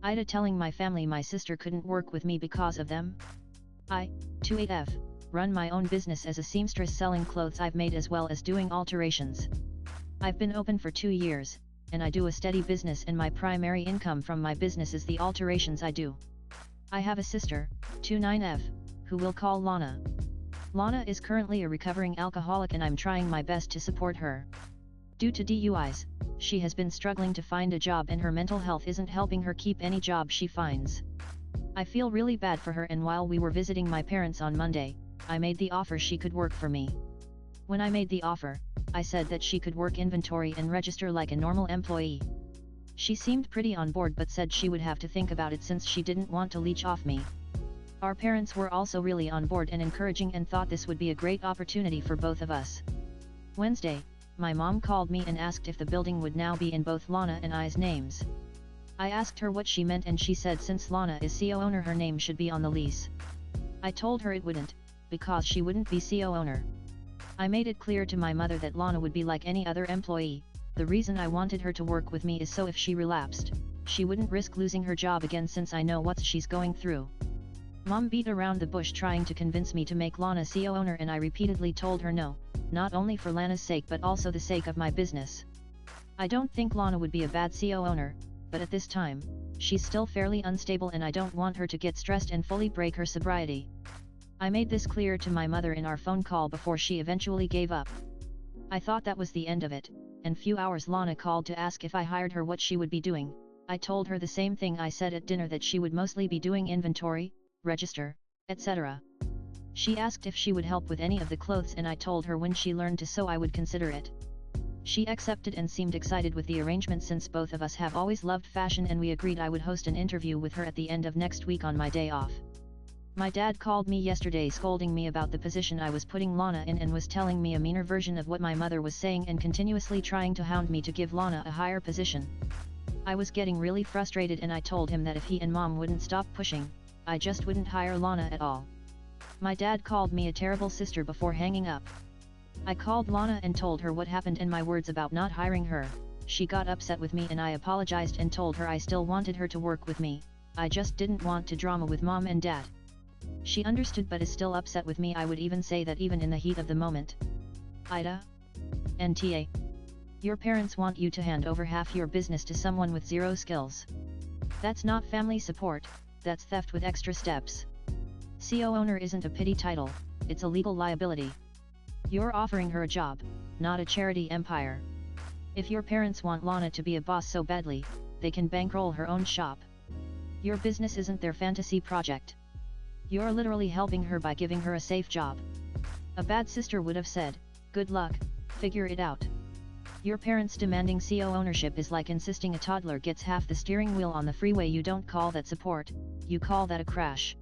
AITA telling my family my sister couldn't work with me because of them. I, 28F, run my own business as a seamstress selling clothes I've made as well as doing alterations. I've been open for 2 years, and I do a steady business and my primary income from my business is the alterations I do. I have a sister, 29F, who we'll call Lana. Lana is currently a recovering alcoholic and I'm trying my best to support her. Due to DUIs, she has been struggling to find a job and her mental health isn't helping her keep any job she finds. I feel really bad for her, and while we were visiting my parents on Monday, I made the offer she could work for me. When I made the offer, I said that she could work inventory and register like a normal employee. She seemed pretty on board but said she would have to think about it since she didn't want to leech off me. Our parents were also really on board and encouraging and thought this would be a great opportunity for both of us. Wednesday, my mom called me and asked if the building would now be in both Lana and I's names. I asked her what she meant and she said since Lana is CO owner her name should be on the lease. I told her it wouldn't, because she wouldn't be CO owner. I made it clear to my mother that Lana would be like any other employee. The reason I wanted her to work with me is so if she relapsed, she wouldn't risk losing her job again since I know what she's going through. Mom beat around the bush trying to convince me to make Lana CO owner and I repeatedly told her no, not only for Lana's sake but also the sake of my business. I don't think Lana would be a bad CO owner, but at this time, she's still fairly unstable and I don't want her to get stressed and fully break her sobriety. I made this clear to my mother in our phone call before she eventually gave up. I thought that was the end of it, and few hours Lana called to ask if I hired her what she would be doing. I told her the same thing I said at dinner, that she would mostly be doing inventory, register, etc. She asked if she would help with any of the clothes and I told her when she learned to sew I would consider it. She accepted and seemed excited with the arrangement since both of us have always loved fashion, and we agreed I would host an interview with her at the end of next week on my day off. My dad called me yesterday scolding me about the position I was putting Lana in and was telling me a meaner version of what my mother was saying and continuously trying to hound me to give Lana a higher position. I was getting really frustrated and I told him that if he and mom wouldn't stop pushing, I just wouldn't hire Lana at all. My dad called me a terrible sister before hanging up. I called Lana and told her what happened and my words about not hiring her. She got upset with me and I apologized and told her I still wanted her to work with me, I just didn't want to drama with mom and dad. She understood but is still upset with me. I would even say that even in the heat of the moment. AITA. NTA. Your parents want you to hand over half your business to someone with zero skills. That's not family support, that's theft with extra steps. CO owner isn't a pity title, it's a legal liability. You're offering her a job, not a charity empire. If your parents want Lana to be a boss so badly, they can bankroll her own shop. Your business isn't their fantasy project. You're literally helping her by giving her a safe job. A bad sister would have said, "Good luck, figure it out." Your parents demanding CO ownership is like insisting a toddler gets half the steering wheel on the freeway. You don't call that support, you call that a crash.